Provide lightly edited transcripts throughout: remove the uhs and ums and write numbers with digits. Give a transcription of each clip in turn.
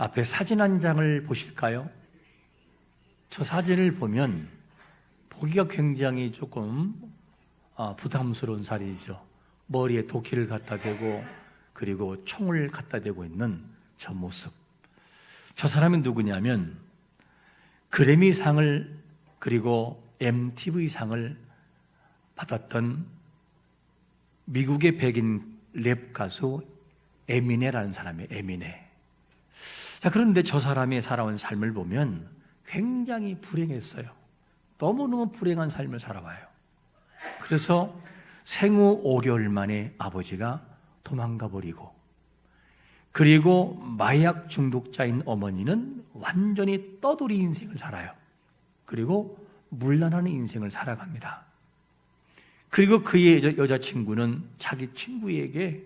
앞에 사진 한 장을 보실까요? 저 사진을 보면 보기가 굉장히 조금 부담스러운 사진이죠. 머리에 도끼를 갖다 대고 그리고 총을 갖다 대고 있는 저 모습. 저 사람이 누구냐면 그래미상을 그리고 MTV상을 받았던 미국의 백인 랩 가수 에미네라는 사람이에요. 에미네. 자, 그런데 저 사람이 살아온 삶을 보면 굉장히 불행했어요. 너무너무 불행한 삶을 살아와요. 그래서 생후 5개월 만에 아버지가 도망가 버리고, 그리고 마약 중독자인 어머니는 완전히 떠돌이 인생을 살아요. 그리고 문란한 인생을 살아갑니다. 그리고 그의 여자친구는 자기 친구에게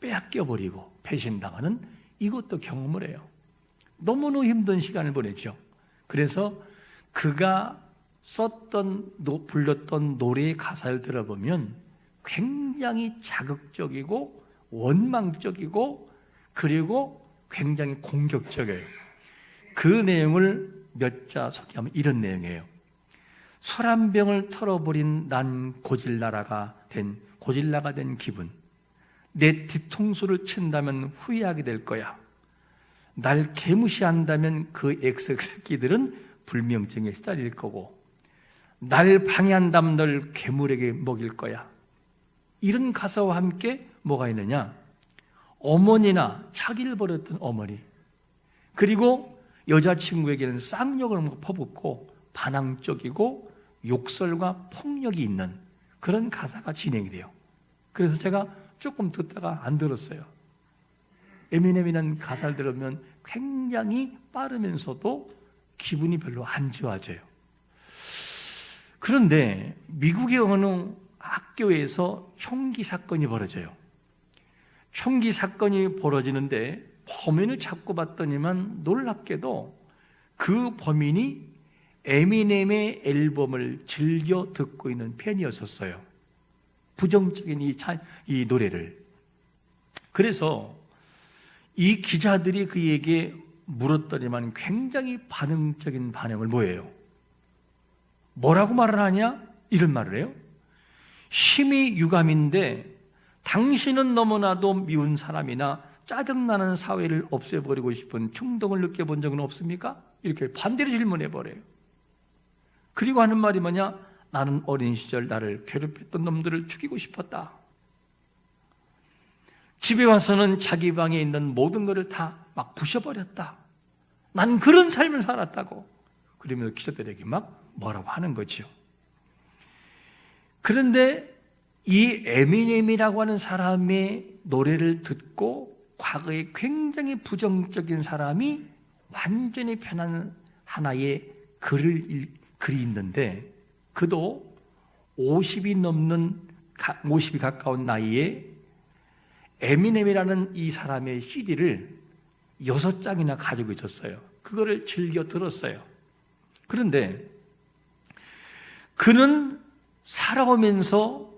빼앗겨버리고 배신당하는 이것도 경험을 해요. 너무너무 힘든 시간을 보냈죠. 그래서 그가 불렀던 노래의 가사를 들어보면 굉장히 자극적이고 원망적이고 그리고 굉장히 공격적이에요. 그 내용을 몇 자 소개하면 이런 내용이에요. 술 한 병을 털어버린 난 고질라가 된 기분. 내 뒤통수를 친다면 후회하게 될 거야. 날 개무시한다면 그 XX끼들은 불면증에 시달릴 거고, 날 방해한다면 널 괴물에게 먹일 거야. 이런 가사와 함께 뭐가 있느냐? 어머니나 자기를 버렸던 어머니, 그리고 여자친구에게는 쌍욕을 퍼붓고 반항적이고 욕설과 폭력이 있는 그런 가사가 진행이 돼요. 그래서 제가 조금 듣다가 안 들었어요. 에미넴이라는 가사를 들으면 굉장히 빠르면서도 기분이 별로 안 좋아져요. 그런데 미국의 어느 학교에서 총기 사건이 벌어져요. 총기 사건이 벌어지는데 범인을 잡고 봤더니만 놀랍게도 그 범인이 에미넴의 앨범을 즐겨 듣고 있는 팬이었었어요. 부정적인 이 노래를. 그래서 이 기자들이 그에게 물었더니만 굉장히 반응적인 반응을 뭐예요? 뭐라고 말을 하냐? 이런 말을 해요. 심히 유감인데 당신은 너무나도 미운 사람이나 짜증나는 사회를 없애버리고 싶은 충동을 느껴본 적은 없습니까? 이렇게 반대로 질문해버려요. 그리고 하는 말이 뭐냐? 나는 어린 시절 나를 괴롭혔던 놈들을 죽이고 싶었다. 집에 와서는 자기 방에 있는 모든 것을 다 막 부셔버렸다. 난 그런 삶을 살았다고. 그러면서 기자들에게 막 뭐라고 하는 거죠. 그런데 이 에미넴이라고 하는 사람의 노래를 듣고 과거에 굉장히 부정적인 사람이 완전히 변한 하나의 글이 있는데, 그도 50이 가까운 나이에 에미넴이라는 이 사람의 CD를 6장이나 가지고 있었어요. 그거를 즐겨 들었어요. 그런데 그는 살아오면서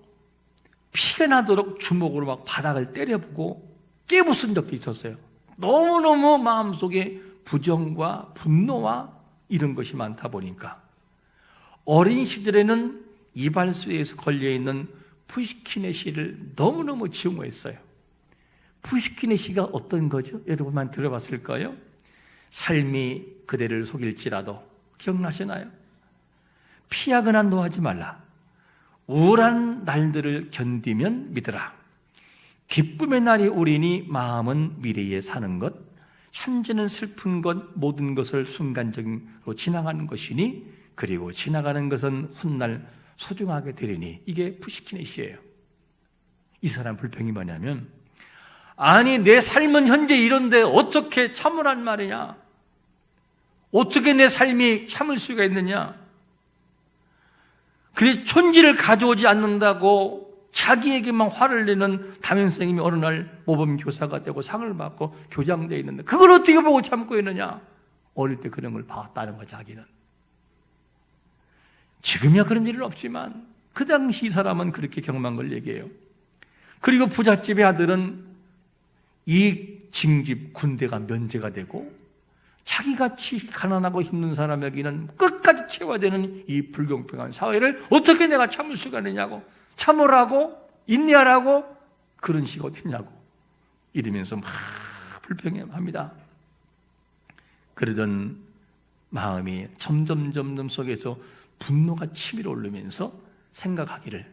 피가 나도록 주먹으로 막 바닥을 때려보고 깨부순 적도 있었어요. 너무너무 마음속에 부정과 분노와 이런 것이 많다 보니까 어린 시절에는 이발소에서 걸려있는 푸시킨의 시를 너무너무 증오했어요. 푸시킨의 시가 어떤 거죠? 여러분만 들어봤을까요? 삶이 그대를 속일지라도, 기억나시나요? 피하거나 노하지 말라. 우울한 날들을 견디면 믿으라. 기쁨의 날이 오리니 마음은 미래에 사는 것, 현재는 슬픈 것, 모든 것을 순간적으로 지나가는 것이니, 그리고 지나가는 것은 훗날 소중하게 되리니. 이게 푸시킨의 시예요. 이 사람 불평이 뭐냐면, 아니 내 삶은 현재 이런데 어떻게 참으란 말이냐? 어떻게 내 삶이 참을 수가 있느냐? 그래 촌지를 가져오지 않는다고 자기에게만 화를 내는 담임선생님이 어느 날 모범교사가 되고 상을 받고 교장되어 있는데 그걸 어떻게 보고 참고 있느냐? 어릴 때 그런 걸 봤다는 거야. 자기는. 지금이야 그런 일은 없지만 그 당시 이 사람은 그렇게 경험한 걸 얘기해요. 그리고 부잣집의 아들은 이 징집 군대가 면제가 되고 자기같이 가난하고 힘든 사람에게는 끝까지 채워야 되는 이 불공평한 사회를 어떻게 내가 참을 수가 있느냐고, 참으라고, 인내하라고, 그런 식이 어딨냐고 이러면서 막 불평합니다. 그러던 마음이 점점 속에서 분노가 치밀어 오르면서 생각하기를,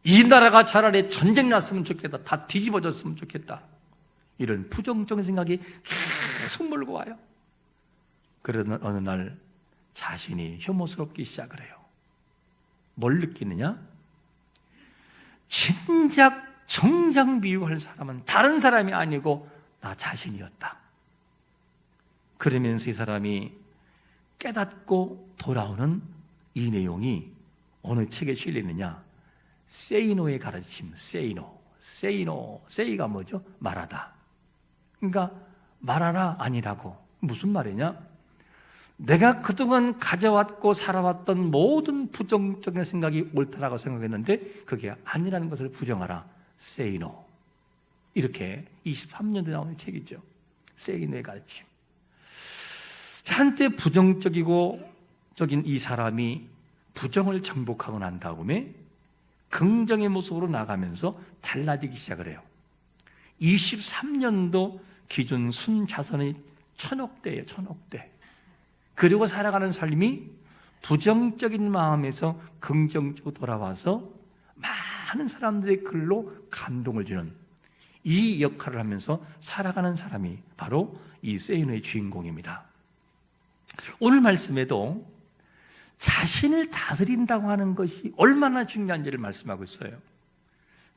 이 나라가 차라리 전쟁 났으면 좋겠다, 다 뒤집어졌으면 좋겠다, 이런 부정적인 생각이 계속 몰고 와요. 그러던 어느 날 자신이 혐오스럽기 시작을 해요. 뭘 느끼느냐? 진작 정작 미워할 사람은 다른 사람이 아니고 나 자신이었다. 그러면서 이 사람이 깨닫고 돌아오는 이 내용이 어느 책에 실리느냐? 세이노의 가르침, 세이노. 세이가 뭐죠? 말하다. 그러니까 말하라 아니라고. 무슨 말이냐? 내가 그동안 가져왔고 살아왔던 모든 부정적인 생각이 옳다라고 생각했는데 그게 아니라는 것을 부정하라. Say no. 이렇게 23년도에 나오는 책이죠. Say no의 가르침. 한때 부정적인 이 사람이 부정을 정복하고 난 다음에 긍정의 모습으로 나가면서 달라지기 시작을 해요. 23년도 기준 순자선이 1000억대예요. 1000억대. 그리고 살아가는 삶이 부정적인 마음에서 긍정적으로 돌아와서 많은 사람들의 글로 감동을 주는 이 역할을 하면서 살아가는 사람이 바로 이 세이노의 주인공입니다. 오늘 말씀에도 자신을 다스린다고 하는 것이 얼마나 중요한지를 말씀하고 있어요.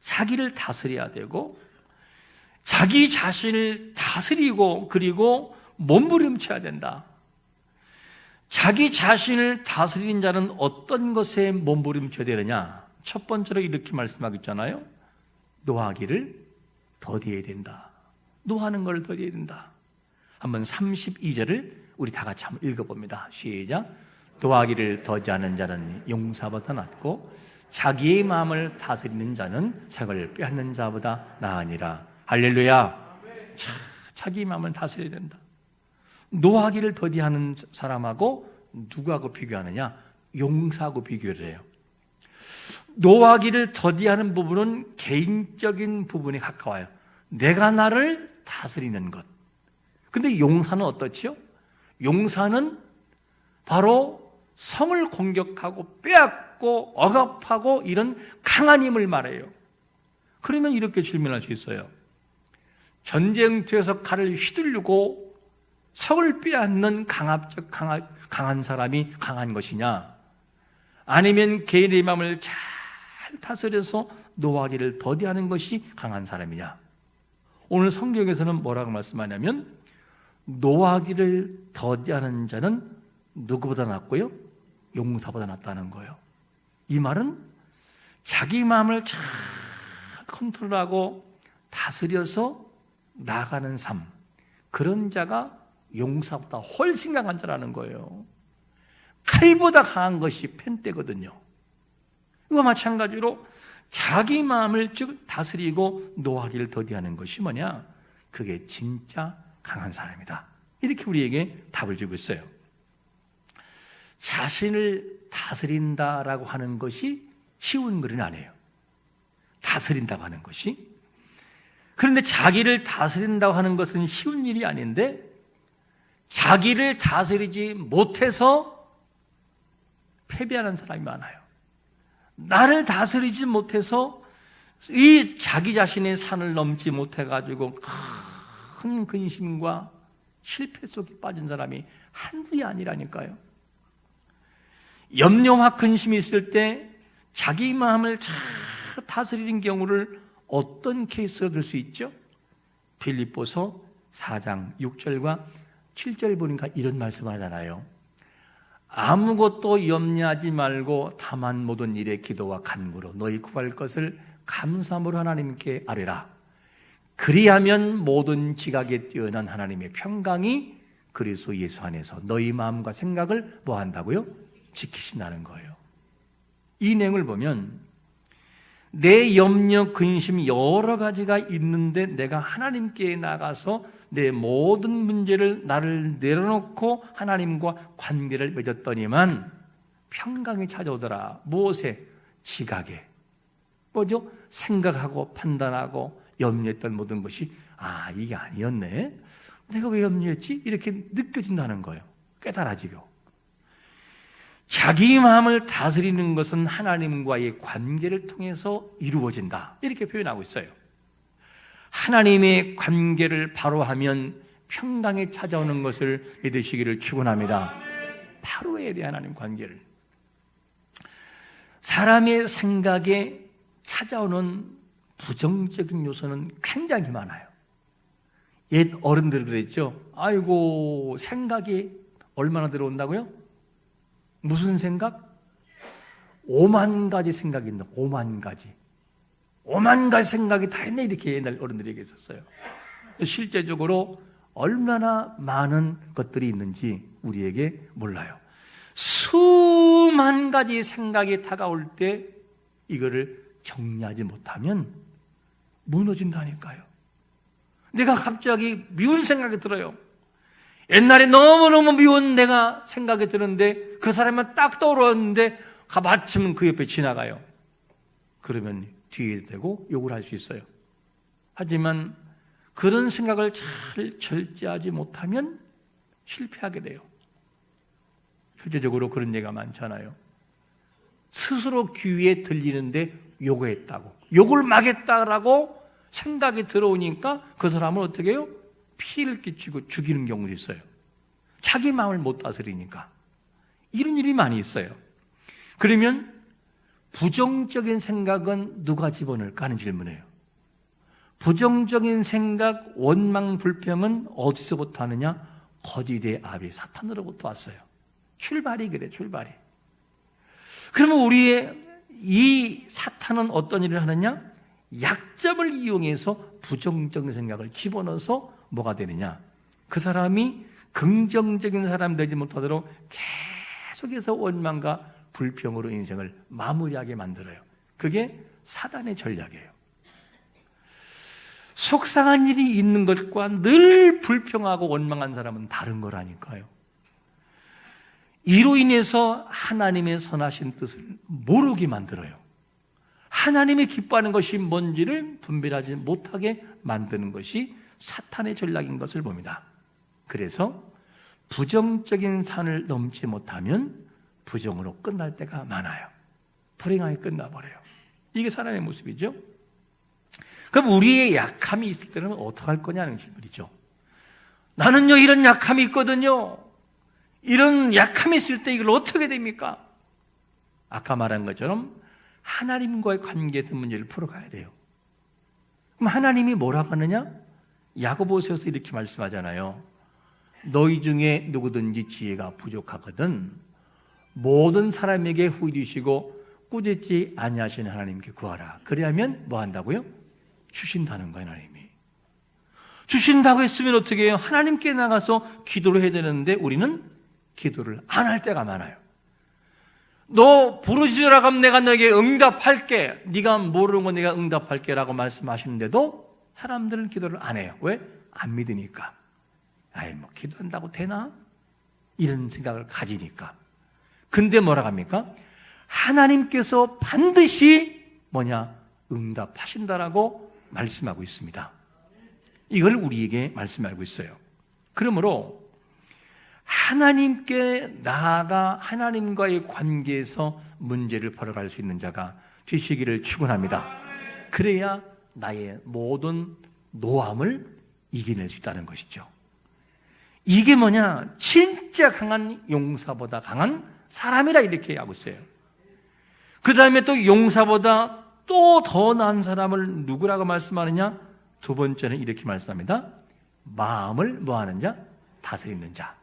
자기를 다스려야 되고 자기 자신을 다스리고 그리고 몸부림쳐야 된다. 자기 자신을 다스리는 자는 어떤 것에 몸부림쳐야 되느냐? 첫 번째로 이렇게 말씀하고 있잖아요. 노하기를 더디해야 된다. 노하는 걸 더디해야 된다. 한번 32절을 우리 다 같이 한번 읽어봅니다. 시작. 노하기를 더디하는 자는 용사보다 낫고 자기의 마음을 다스리는 자는 색을 빼앗는 자보다 나으니라. 할렐루야. 자기 마음을 다스려야 된다. 노하기를 더디하는 사람하고 누구하고 비교하느냐? 용사하고 비교를 해요. 노하기를 더디하는 부분은 개인적인 부분에 가까워요. 내가 나를 다스리는 것. 근데 용사는 어떻지요? 용사는 바로 성을 공격하고 빼앗고 억압하고 이런 강한 힘을 말해요. 그러면 이렇게 질문할 수 있어요. 전쟁터에서 칼을 휘두르고 성을 빼앗는 강한 사람이 강한 것이냐? 아니면 개인의 마음을 잘 다스려서 노하기를 더디하는 것이 강한 사람이냐? 오늘 성경에서는 뭐라고 말씀하냐면 노하기를 더디하는 자는 누구보다 낫고요? 용사보다 낫다는 거예요. 이 말은 자기 마음을 잘 컨트롤하고 다스려서 나가는 삶, 그런 자가 용사보다 훨씬 강한 자라는 거예요. 칼보다 강한 것이 펜대거든요. 이와 마찬가지로 자기 마음을 즉 다스리고 노하기를 더디하는 것이 뭐냐? 그게 진짜 강한 사람이다. 이렇게 우리에게 답을 주고 있어요. 자신을 다스린다라고 하는 것이 쉬운 글은 아니에요. 다스린다고 하는 것이. 그런데 자기를 다스린다고 하는 것은 쉬운 일이 아닌데 자기를 다스리지 못해서 패배하는 사람이 많아요. 나를 다스리지 못해서 이 자기 자신의 산을 넘지 못해가지고 큰 근심과 실패 속에 빠진 사람이 한둘이 아니라니까요. 염려와 근심이 있을 때 자기 마음을 잘 다스리는 경우를 어떤 케이스로 들 수 있죠? 빌립보서 4장 6절과 7절 보니까 이런 말씀을 하잖아요. 아무것도 염려하지 말고 다만 모든 일에 기도와 간구로 너희 구할 것을 감사함으로 하나님께 아뢰라. 그리하면 모든 지각에 뛰어난 하나님의 평강이 그리스도 예수 안에서 너희 마음과 생각을 뭐 한다고요? 지키신다는 거예요. 이 내용을 보면 내 염려, 근심 여러 가지가 있는데 내가 하나님께 나가서 내 모든 문제를 나를 내려놓고 하나님과 관계를 맺었더니만 평강이 찾아오더라. 무엇에? 지각에. 뭐죠? 생각하고 판단하고 염려했던 모든 것이 이게 아니었네. 내가 왜 염려했지? 이렇게 느껴진다는 거예요. 깨달아지고. 자기 마음을 다스리는 것은 하나님과의 관계를 통해서 이루어진다. 이렇게 표현하고 있어요. 하나님의 관계를 바로 하면 평강이 찾아오는 것을 믿으시기를 축원합니다. 바로 해야 돼, 하나님 관계를. 사람의 생각에 찾아오는 부정적인 요소는 굉장히 많아요. 옛 어른들 그랬죠. 아이고, 생각이 얼마나 들어온다고요? 무슨 생각? 5만 가지 생각이 있다. 5만 가지. 5만 가지 생각이 다 있네. 이렇게 옛날 어른들이 얘기했었어요. 실제적으로 얼마나 많은 것들이 있는지 우리에게 몰라요. 수만 가지 생각이 다가올 때 이거를 정리하지 못하면 무너진다니까요. 내가 갑자기 미운 생각이 들어요. 옛날에 너무너무 미운 내가 생각이 드는데 그 사람은 딱 떠오르는데 마침 그 옆에 지나가요. 그러면 뒤에 대고 욕을 할 수 있어요. 하지만 그런 생각을 잘 절제하지 못하면 실패하게 돼요. 실제적으로 그런 얘기가 많잖아요. 스스로 귀에 들리는데 욕을 했다고, 욕을 막 했다라고 생각이 들어오니까 그 사람을 어떻게 해요? 피해를 끼치고 죽이는 경우도 있어요. 자기 마음을 못 다스리니까. 이런 일이 많이 있어요. 그러면 부정적인 생각은 누가 집어넣을까 하는 질문이에요. 부정적인 생각, 원망, 불평은 어디서부터 하느냐? 거짓의 아비 사탄으로부터 왔어요. 출발이 그래, 출발이. 그러면 우리의 이 사탄은 어떤 일을 하느냐? 약점을 이용해서 부정적인 생각을 집어넣어서 뭐가 되느냐? 그 사람이 긍정적인 사람 되지 못하도록 계속해서 원망과 불평으로 인생을 마무리하게 만들어요. 그게 사단의 전략이에요. 속상한 일이 있는 것과 늘 불평하고 원망한 사람은 다른 거라니까요. 이로 인해서 하나님의 선하신 뜻을 모르게 만들어요. 하나님이 기뻐하는 것이 뭔지를 분별하지 못하게 만드는 것이 사탄의 전략인 것을 봅니다. 그래서 부정적인 산을 넘지 못하면 부정으로 끝날 때가 많아요. 불행하게 끝나버려요. 이게 사람의 모습이죠. 그럼 우리의 약함이 있을 때는 어떡할 거냐는 질문이죠. 나는요 이런 약함이 있거든요. 이런 약함이 있을 때 이걸 어떻게 됩니까? 아까 말한 것처럼 하나님과의 관계에서 문제를 풀어가야 돼요. 그럼 하나님이 뭐라고 하느냐? 야고보서에서 이렇게 말씀하잖아요. 너희 중에 누구든지 지혜가 부족하거든 모든 사람에게 후일이시고 꾸짖지 아니하시는 하나님께 구하라. 그래야면 뭐 한다고요? 주신다는 거예요. 하나님이 주신다고 했으면 어떻게 해요? 하나님께 나가서 기도를 해야 되는데 우리는 기도를 안 할 때가 많아요. 너 부르짖으라 하면 내가 너에게 응답할게, 네가 모르는 거 내가 응답할게 라고 말씀하시는데도 사람들은 기도를 안 해요. 왜? 안 믿으니까. 아이 뭐 기도한다고 되나? 이런 생각을 가지니까. 근데 뭐라고 합니까? 하나님께서 반드시 뭐냐? 응답하신다라고 말씀하고 있습니다. 이걸 우리에게 말씀하고 있어요. 그러므로 하나님께 나아가 하나님과의 관계에서 문제를 풀어갈 수 있는 자가 되시기를 축원합니다. 그래야 나의 모든 노함을 이겨낼 수 있다는 것이죠. 이게 뭐냐? 진짜 강한 용사보다 강한 사람이라 이렇게 하고 있어요. 그 다음에 또 용사보다 또 더 나은 사람을 누구라고 말씀하느냐? 두 번째는 이렇게 말씀합니다. 마음을 뭐하는 자? 다스리는 자.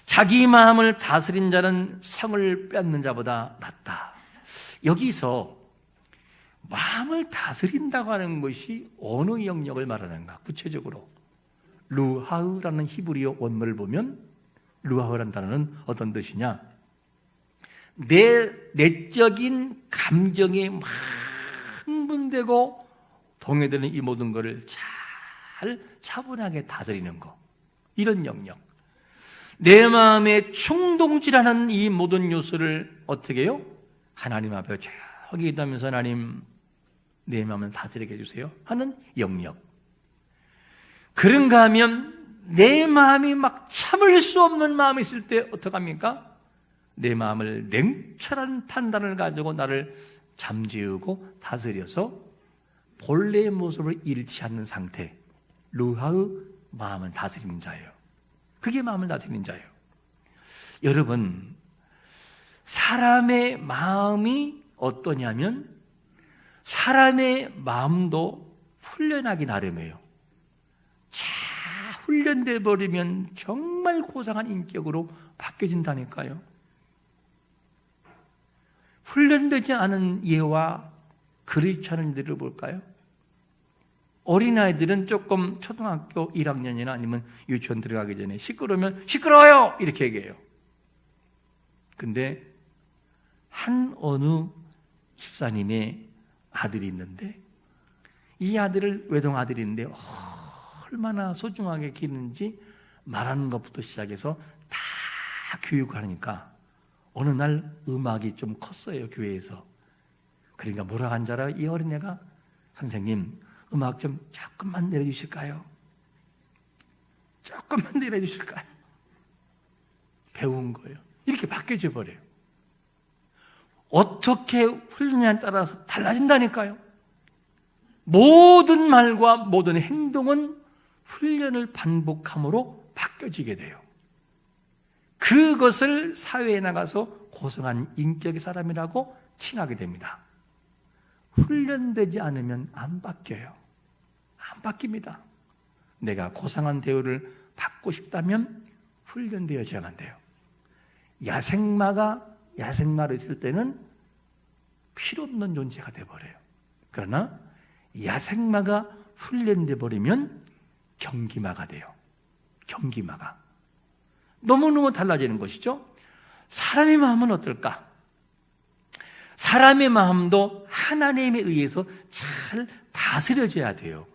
자기 마음을 다스린 자는 성을 뺏는 자보다 낫다. 여기서 마음을 다스린다고 하는 것이 어느 영역을 말하는가? 구체적으로 루하흐라는 히브리어 원문을 보면 루하흐라는 단어는 어떤 뜻이냐? 내 내적인 감정에 막 흥분되고 동요되는 이 모든 것을 잘 차분하게 다스리는 것, 이런 영역. 내 마음에 충동질하는 이 모든 요소를 어떻게 해요? 하나님 앞에 저기 있다면서 하나님 내 마음을 다스리게 해주세요 하는 영역. 그런가 하면 내 마음이 막 참을 수 없는 마음이 있을 때 어떡합니까? 내 마음을 냉철한 판단을 가지고 나를 잠재우고 다스려서 본래의 모습을 잃지 않는 상태, 루하의 마음을 다스리는 자예요. 그게 마음을 다스리는 자예요. 여러분, 사람의 마음이 어떠냐면 사람의 마음도 훈련하기 나름이에요. 잘 훈련돼 버리면 정말 고상한 인격으로 바뀌어진다니까요. 훈련되지 않은 예와 그렇지 않은 일들을 볼까요? 어린아이들은 조금 초등학교 1학년이나 아니면 유치원 들어가기 전에 시끄러우면 시끄러워요! 이렇게 얘기해요. 근데 한 어느 집사님의 아들이 있는데 이 아들을 외동 아들이 있는데 얼마나 소중하게 기르는지 말하는 것부터 시작해서 다 교육을 하니까 어느 날 음악이 좀 컸어요, 교회에서. 그러니까 뭐라 한 줄 알아요? 이 어린애가 선생님 음악 좀 조금만 내려주실까요? 조금만 내려주실까요? 배운 거예요. 이렇게 바뀌어져 버려요. 어떻게 훈련에 따라서 달라진다니까요. 모든 말과 모든 행동은 훈련을 반복함으로 바뀌어지게 돼요. 그것을 사회에 나가서 고상한 인격의 사람이라고 칭하게 됩니다. 훈련되지 않으면 안 바뀌어요. 안 바뀝니다. 내가 고상한 대우를 받고 싶다면 훈련되어져야만 돼요. 야생마가 야생마로 있을 때는 필요 없는 존재가 되어버려요. 그러나 야생마가 훈련돼 버리면 경기마가 돼요. 경기마가. 너무너무 달라지는 것이죠. 사람의 마음은 어떨까? 사람의 마음도 하나님에 의해서 잘 다스려져야 돼요.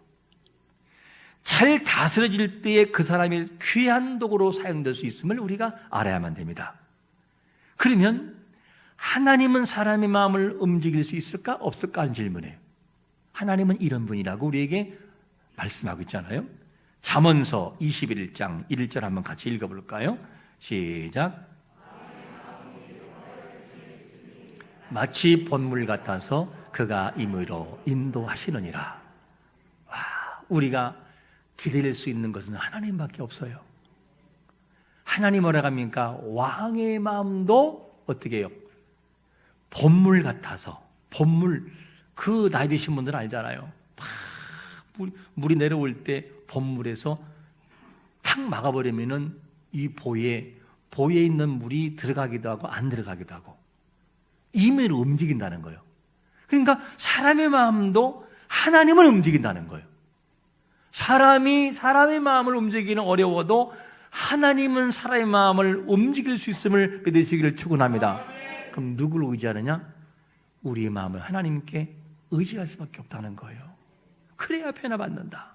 잘 다스려질 때에 그 사람이 귀한 도구로 사용될 수 있음을 우리가 알아야만 됩니다. 그러면 하나님은 사람의 마음을 움직일 수 있을까 없을까 하는 질문이에요. 하나님은 이런 분이라고 우리에게 말씀하고 있잖아요. 잠언서 21장 1절 한번 같이 읽어볼까요? 시작. 마치 본물 같아서 그가 임의로 인도하시느니라. 와, 우리가 기다릴 수 있는 것은 하나님밖에 없어요. 하나님 뭐라 합니까? 왕의 마음도 어떻게 해요? 본물 같아서. 본물, 그 나이 드신 분들 알잖아요. 물이 내려올 때 본물에서 탁 막아버리면은 이 보에 있는 물이 들어가기도 하고 안 들어가기도 하고 임의로 움직인다는 거예요. 그러니까 사람의 마음도 하나님을 움직인다는 거예요. 사람이 사람의 마음을 움직이기는 어려워도 하나님은 사람의 마음을 움직일 수 있음을 믿으시기를 축원합니다. 그럼 누구를 의지하느냐? 우리의 마음을 하나님께 의지할 수밖에 없다는 거예요. 그래야 변화받는다.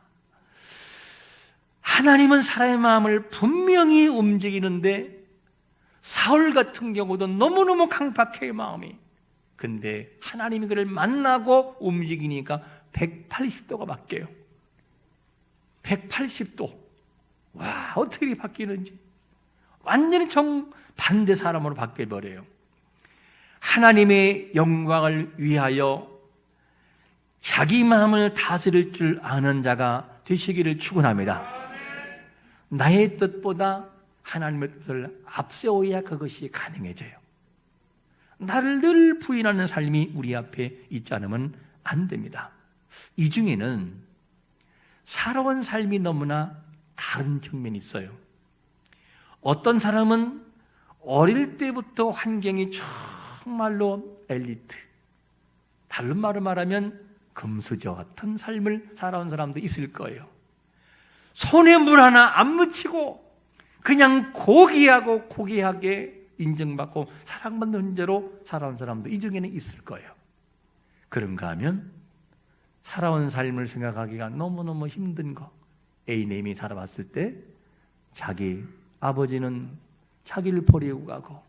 하나님은 사람의 마음을 분명히 움직이는데 사울 같은 경우도 너무너무 강팍해요, 마음이. 근데 하나님이 그를 만나고 움직이니까 180도가 바뀌어요. 180도. 와, 어떻게 바뀌는지. 완전히 정반대 사람으로 바뀌어버려요. 하나님의 영광을 위하여 자기 마음을 다스릴 줄 아는 자가 되시기를 축원합니다. 나의 뜻보다 하나님의 뜻을 앞세워야 그것이 가능해져요. 나를 늘 부인하는 삶이 우리 앞에 있지 않으면 안 됩니다. 이 중에는 살아온 삶이 너무나 다른 측면이 있어요. 어떤 사람은 어릴 때부터 환경이 정말로 엘리트, 다른 말로 말하면 금수저 같은 삶을 살아온 사람도 있을 거예요. 손에 물 하나 안 묻히고 그냥 고귀하게 인정받고 사랑받는 존재로 살아온 사람도 이 중에는 있을 거예요. 그런가 하면 살아온 삶을 생각하기가 너무너무 힘든 거, A님이 살아봤을 때 자기 아버지는 자기를 버리고 가고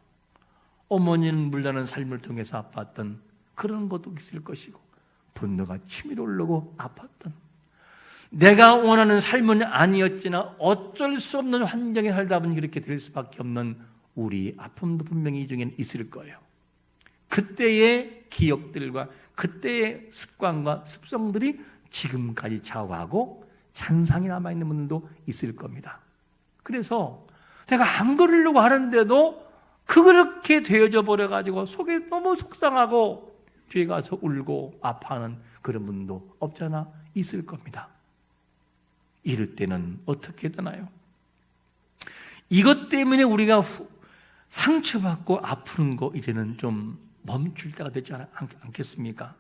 어머니는 물다는 삶을 통해서 아팠던 그런 것도 있을 것이고, 분노가 치밀어 오르고 아팠던, 내가 원하는 삶은 아니었지나 어쩔 수 없는 환경에 살다 보니 그렇게 될 수밖에 없는 우리 아픔도 분명히 이 중에는 있을 거예요. 그때의 기억들과 그때의 습관과 습성들이 지금까지 좌우하고 잔상이 남아있는 분들도 있을 겁니다. 그래서 내가 안 그러려고 하는데도 그렇게 되어져 버려가지고 속에 너무 속상하고 뒤에 가서 울고 아파하는 그런 분도 없잖아 있을 겁니다. 이럴 때는 어떻게 되나요? 이것 때문에 우리가 상처받고 아프는 거 이제는 좀 멈출 때가 되지 않겠습니까?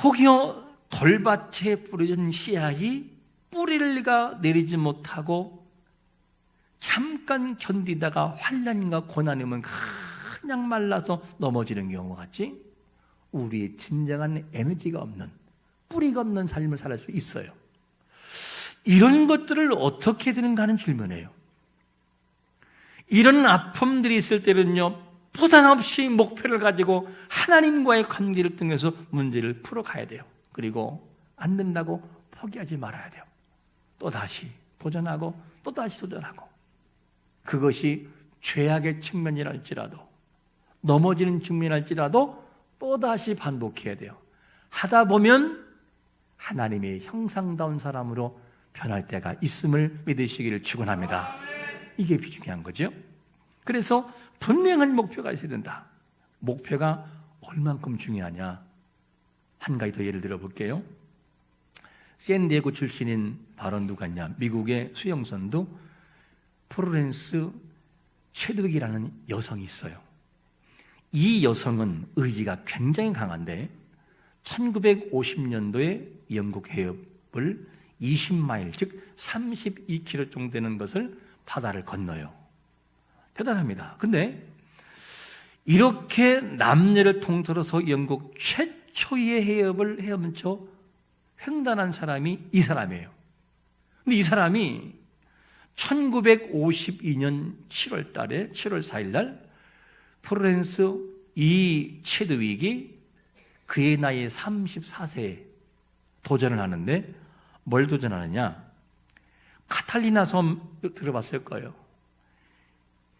혹여 돌밭에 뿌려진 씨앗이 뿌리가 내리지 못하고 잠깐 견디다가 환난과 고난이 오면 그냥 말라서 넘어지는 경우가 같이 우리의 진정한 에너지가 없는, 뿌리가 없는 삶을 살 수 있어요. 이런 것들을 어떻게 되는가 하는 질문이에요. 이런 아픔들이 있을 때는요, 부담 없이 목표를 가지고 하나님과의 관계를 통해서 문제를 풀어가야 돼요. 그리고 안 된다고 포기하지 말아야 돼요. 또다시 도전하고 또다시 도전하고, 그것이 죄악의 측면이랄지라도 넘어지는 측면이랄지라도 또다시 반복해야 돼요. 하다 보면 하나님의 형상다운 사람으로 변할 때가 있음을 믿으시기를 축원합니다. 이게 중요한 거죠. 그래서 분명한 목표가 있어야 된다. 목표가 얼만큼 중요하냐, 한 가지 더 예를 들어 볼게요. 샌디에고 출신인 바로 누구냐, 미국의 수영선두 플로렌스 쉐드윅이라는 여성이 있어요. 이 여성은 의지가 굉장히 강한데 1950년도에 영국 해협을 20마일, 즉 32km 정도 되는 것을 바다를 건너요. 대단합니다. 근데 이렇게 남녀를 통틀어서 영국 최초의 해협을 헤엄쳐 횡단한 사람이 이 사람이에요. 근데 이 사람이 1952년 7월 달에 7월 4일 날 플로렌스 이 쉐드윅이 그의 나이 34세에 도전을 하는데, 뭘 도전하느냐, 카탈리나 섬 들어봤을 거예요.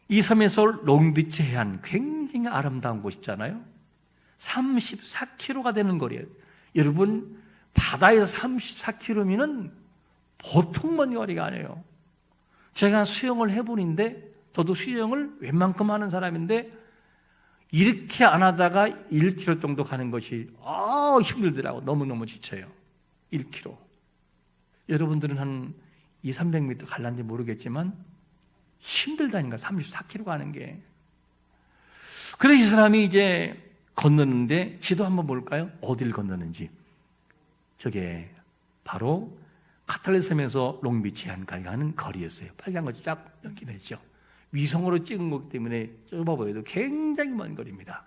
이 섬에서 롱비치 해안, 굉장히 아름다운 곳이잖아요. 34km가 되는 거리예요. 여러분, 바다에서 34km면 보통 먼 거리가 아니에요. 제가 수영을 해보는데, 저도 수영을 웬만큼 하는 사람인데 이렇게 안 하다가 1km 정도 가는 것이 힘들더라고. 너무너무 지쳐요. 1km. 여러분들은 한 200-300m 갈란지 모르겠지만 힘들다니까, 34km 가는 게. 그래서 이 사람이 이제 건너는데, 지도 한번 볼까요? 어디를 건너는지. 저게 바로 카탈리 섬에서 롱비치 해안가에 가는 거리였어요. 빨간 거 쫙 연기했죠. 위성으로 찍은 거기 때문에 좁아 보여도 굉장히 먼 거리입니다.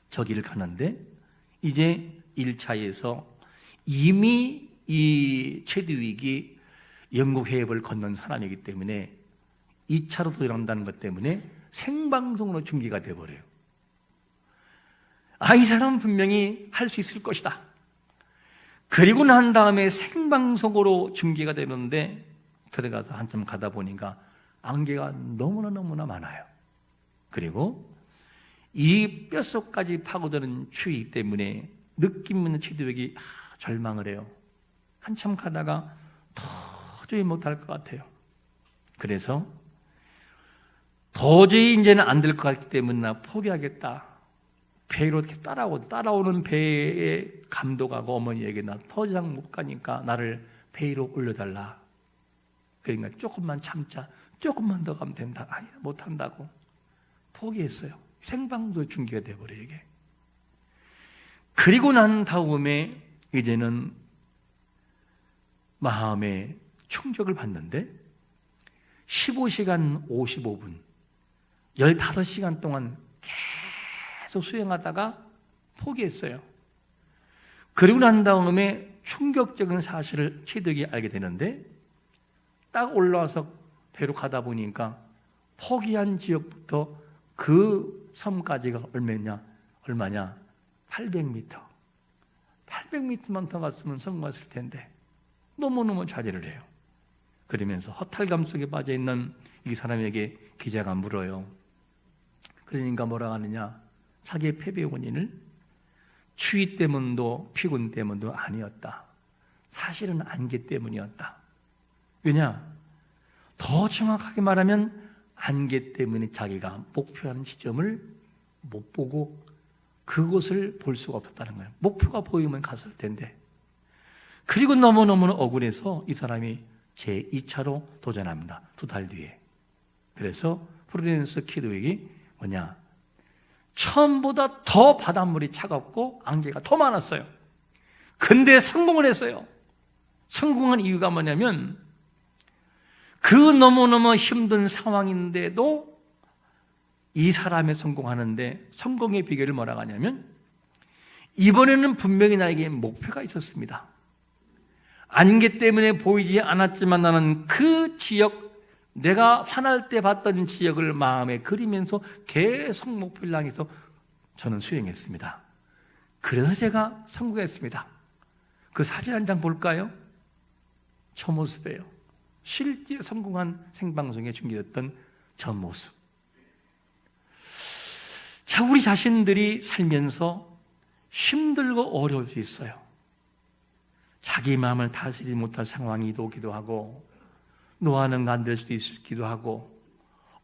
저기를 가는데 이제 1차에서 이미 이 쉐드윅이 영국 해협을 건넌 사람이기 때문에 2차로 도전한다는 것 때문에 생방송으로 중계가 돼버려요. 이 사람은 분명히 할 수 있을 것이다. 그리고 난 다음에 생방송으로 중계가 되는데, 들어가서 한참 가다 보니까 안개가 너무나 많아요. 그리고 이 뼛속까지 파고드는 추위 때문에 느낌 있는 쉐드윅이 절망을 해요. 한참 가다가 도저히 못할 것 같아요. 그래서 도저히 이제는 안 될 것 같기 때문에 나 포기하겠다. 배로 이렇게 따라오는 배의 감독하고 어머니에게 나 더 이상 못 가니까 나를 배 위로 올려달라. 그러니까 조금만 참자. 조금만 더 가면 된다. 아니, 못한다고 포기했어요. 생방송 중계가 돼버려요, 이게. 그리고 난 다음에 이제는 마음에 충격을 받는데 15시간 55분 15시간 동안 계속 수행하다가 포기했어요. 그리고 난 다음에 충격적인 사실을 취득이 알게 되는데, 딱 올라와서 배로 가다 보니까 포기한 지역부터 그 섬까지가 얼마냐? 800m. 800m만 더 갔으면 성공했을 텐데 너무너무 좌절을 해요. 그러면서 허탈감 속에 빠져있는 이 사람에게 기자가 물어요. 그러니까 뭐라고 하느냐? 자기의 패배의 원인을 추위 때문도 피곤 때문도 아니었다. 사실은 안개 때문이었다. 왜냐? 더 정확하게 말하면 안개 때문에 자기가 목표하는 지점을 못 보고 그곳을 볼 수가 없었다는 거예요. 목표가 보이면 갔을 텐데. 그리고 너무너무 억울해서 이 사람이 제2차로 도전합니다. 2달 뒤에. 그래서 프로덴스 키드윅이 뭐냐? 처음보다 더 바닷물이 차갑고 안개가 더 많았어요. 근데 성공을 했어요. 성공한 이유가 뭐냐면, 그 너무너무 힘든 상황인데도 이 사람이 성공하는데, 성공의 비결을 뭐라고 하냐면, 이번에는 분명히 나에게 목표가 있었습니다. 안개 때문에 보이지 않았지만 나는 그 지역, 내가 화날 때 봤던 지역을 마음에 그리면서 계속 목표를 향해서 저는 수행했습니다. 그래서 제가 성공했습니다. 그 사진 한 장 볼까요? 저 모습이에요. 실제 성공한 생방송에 중계됐던 저 모습. 자, 우리 자신들이 살면서 힘들고 어려울 수 있어요. 자기 마음을 다스리지 못할 상황이 오기도 하고, 노하는 안 될 수도 있기도 하고,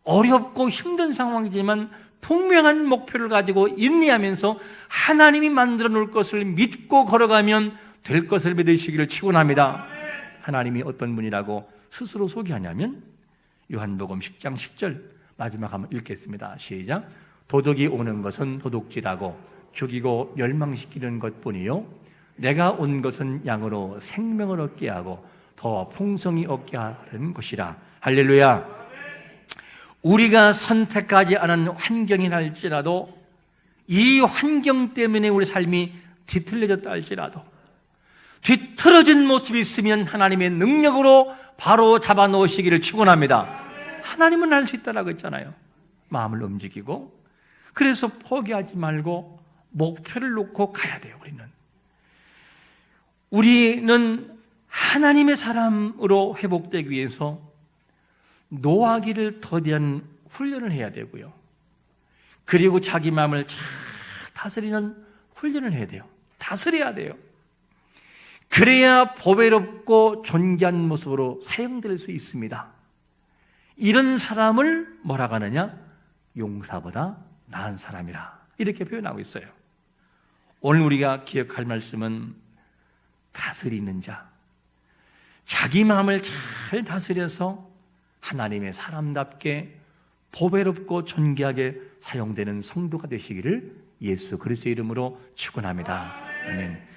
어렵고 힘든 상황이지만 분명한 목표를 가지고 인내하면서 하나님이 만들어 놓을 것을 믿고 걸어가면 될 것을 믿으시기를 축원합니다. 하나님이 어떤 분이라고 스스로 소개하냐면, 요한복음 10장 10절 마지막 한번 읽겠습니다. 시작. 도둑이 오는 것은 도둑질하고 죽이고 멸망시키는 것뿐이요, 내가 온 것은 양으로 생명을 얻게 하고 더 풍성히 얻게 하는 것이라. 할렐루야. 우리가 선택하지 않은 환경이라 할지라도, 이 환경 때문에 우리 삶이 뒤틀려졌다 할지라도, 뒤틀어진 모습이 있으면 하나님의 능력으로 바로 잡아 놓으시기를 축원합니다. 하나님은 할 수 있다라고 했잖아요. 마음을 움직이고, 그래서 포기하지 말고 목표를 놓고 가야 돼요. 우리는 하나님의 사람으로 회복되기 위해서 노하기를 더디한 훈련을 해야 되고요, 그리고 자기 마음을 잘 다스리는 훈련을 해야 돼요. 다스려야 돼요. 그래야 보배롭고 존귀한 모습으로 사용될 수 있습니다. 이런 사람을 뭐라고 하느냐? 용사보다 나은 사람이라, 이렇게 표현하고 있어요. 오늘 우리가 기억할 말씀은 다스리는 자, 자기 마음을 잘 다스려서 하나님의 사람답게 보배롭고 존귀하게 사용되는 성도가 되시기를 예수 그리스도의 이름으로 축원합니다. 아멘.